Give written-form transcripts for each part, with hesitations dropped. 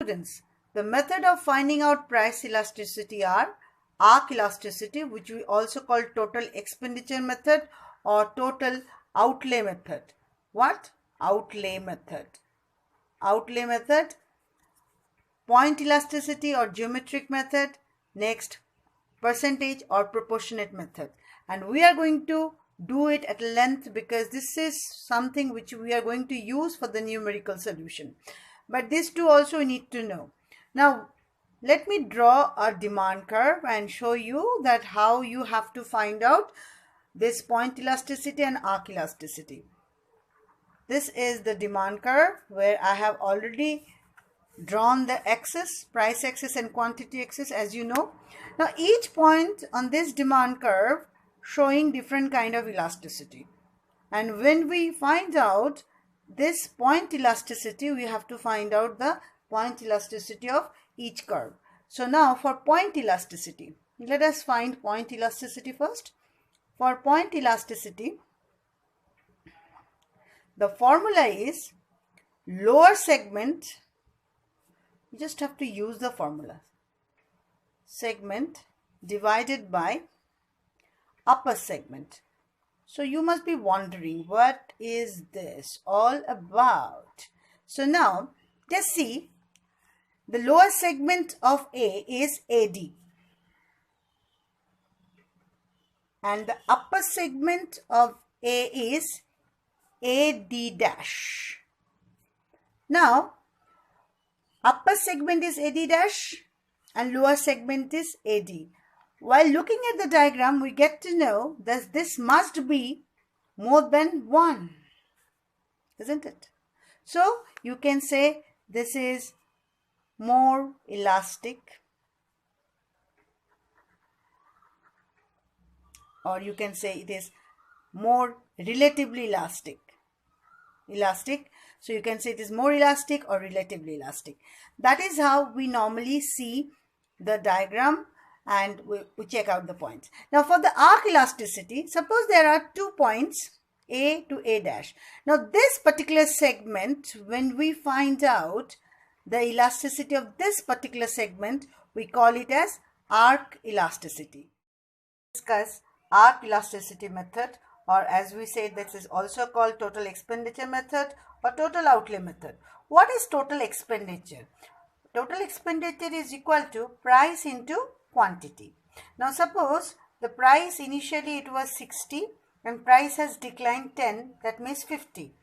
Students, the method of finding out price elasticity are arc elasticity, which we also call total expenditure method or total outlay method. What? Outlay method. Outlay method, point elasticity or geometric method, next percentage or proportionate method. And we are going to do it at length because this is something which we are going to use for the numerical solution. But these two also we need to know. Now, let me draw a demand curve and show you that how you have to find out this point elasticity and arc elasticity. This is the demand curve where I have already drawn the axis, price axis and quantity axis, as you know. Now each point on this demand curve showing different kind of elasticity. And when we find out this point elasticity, we have to find out the point elasticity of each curve. So now for point elasticity, let us find point elasticity first. For point elasticity, the formula is lower segment. You just have to use the formula. Segment divided by upper segment. So you must be wondering, what is this all about? So now just see, the lower segment of A is AD and the upper segment of A is AD dash. Now upper segment is AD dash and lower segment is AD. While looking at the diagram, we get to know that this must be more than 1, isn't it? So you can say this is more elastic, or you can say it is more relatively elastic. So you can say it is more elastic or relatively elastic. That is how we normally see the diagram and we check out the points. Now for the arc elasticity, suppose there are 2 points A to A dash. Now this particular segment, when we find out the elasticity of this particular segment, we call it as arc elasticity. Discuss arc elasticity method, or as we say, this is also called total expenditure method or total outlay method. What is total expenditure? Total expenditure is equal to price into quantity. Now suppose the price initially it was 60 and price has declined 10, that means 50.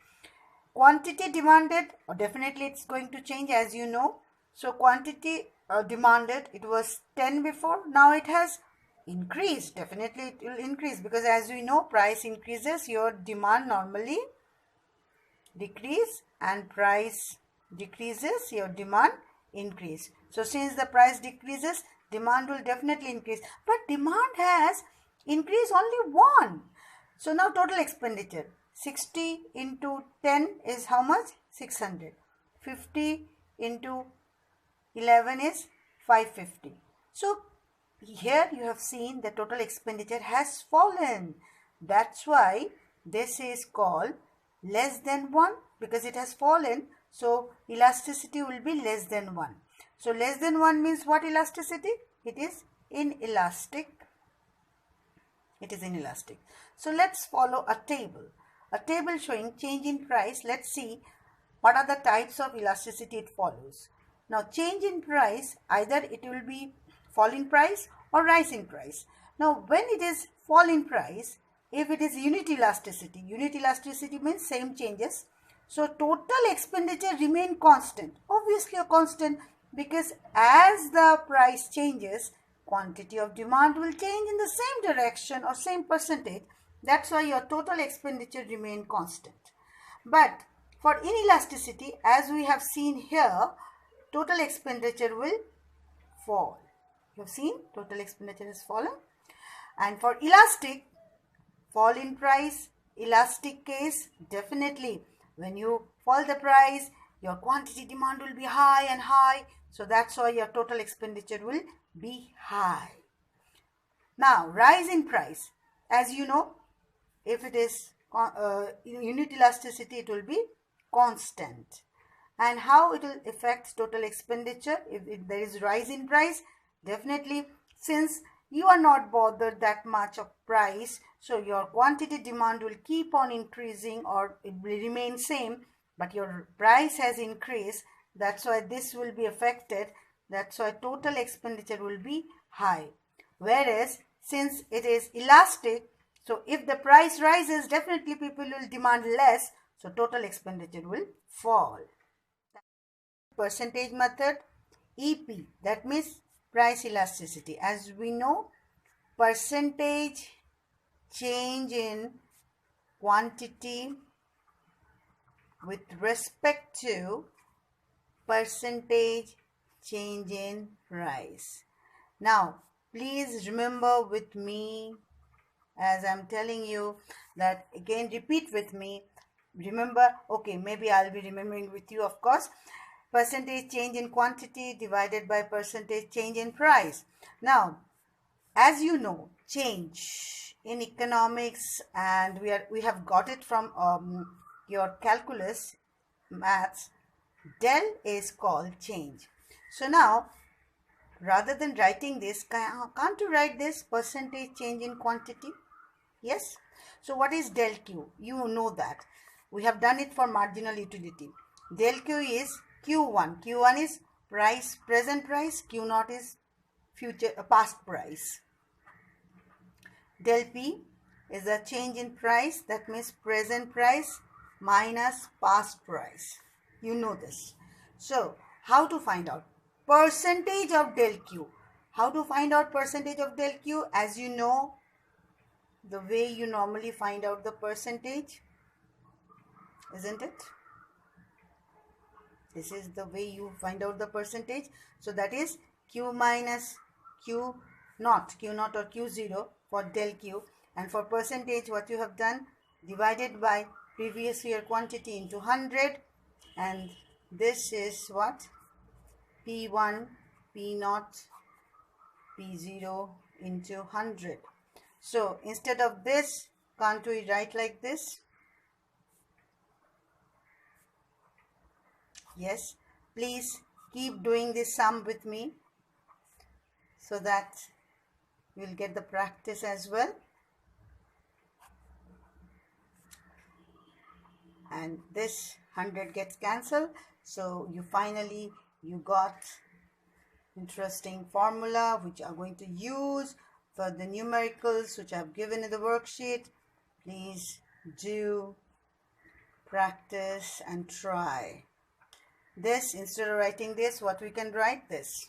Quantity demanded, or definitely it's going to change, as you know. So quantity demanded, it was 10 before, now it has increased. Definitely it will increase because as we know, price increases, your demand normally decrease, and price decreases, your demand increase. So since the price decreases, demand will definitely increase, but demand has increased only 1. So now total expenditure, 60 into 10 is how much? 600. 50 into 11 is 550. So here you have seen the total expenditure has fallen. That's why this is called less than 1, because it has fallen. So elasticity will be less than 1. So less than 1 means what elasticity? It is inelastic. It is inelastic. So let's follow a table. A table showing change in price. Let's see what are the types of elasticity it follows. Now change in price, either it will be fall in price or rise in price. Now when it is fall in price, if it is unit elasticity means same changes. So total expenditure remain constant. Obviously a constant, because as the price changes, quantity of demand will change in the same direction or same percentage. That's why your total expenditure remain constant. But for inelasticity, as we have seen here, total expenditure will fall. You have seen total expenditure has fallen. And for elastic, fall in price, elastic case, definitely when you fall the price, your quantity demand will be high and high. So that's why your total expenditure will be high. Now rise in price, as you know, if it is unit elasticity, it will be constant. And how it will affect total expenditure if there is rise in price? Definitely, since you are not bothered that much of price, so your quantity demand will keep on increasing or it will remain same, but your price has increased. That's why this will be affected. That's why total expenditure will be high. Whereas since it is elastic, so if the price rises, definitely people will demand less, so total expenditure will fall. Percentage method, EP, that means price elasticity. As we know, percentage change in quantity with respect to percentage change in price. Now, please remember with me as I'm telling you that, again repeat with me. Remember, okay, maybe I'll be remembering with you, of course. Percentage change in quantity divided by percentage change in price. Now, as you know, change in economics, and we have got it from your calculus maths, del is called change. So now, rather than writing this, can't you write this percentage change in quantity? Yes. So what is del Q? You know that. We have done it for marginal utility. Del Q is Q1. Q1 is price, present price. Q0 is future, past price. Del P is the change in price. That means present price minus past price. You know this. So how to find out? Percentage of del Q. How to find out percentage of del Q? As you know, the way you normally find out the percentage, isn't it? This is the way you find out the percentage. So that is Q minus Q naught or Q0 for del Q, and for percentage what you have done, divided by previous year quantity into 100, and this is what? P1, P0, P0 into 100. So instead of this, can't we write like this? Yes, please keep doing this sum with me so that you'll get the practice as well. And this 100 gets cancelled. So you got interesting formula which are going to use for the numericals which I've given in the worksheet. Please do practice and try. This, instead of writing this, what we can write this?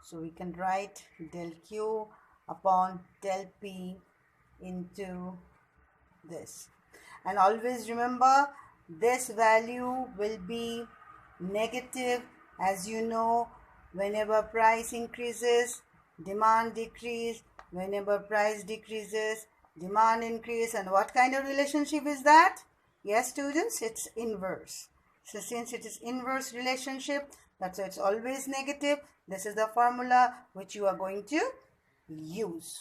So we can write del Q upon del P into this. And always remember, this value will be negative. As you know, whenever price increases, demand decrease. Whenever price decreases, demand increase. And what kind of relationship is that? Yes, students, it's inverse. So since it is inverse relationship, that's why it's always negative. This is the formula which you are going to use.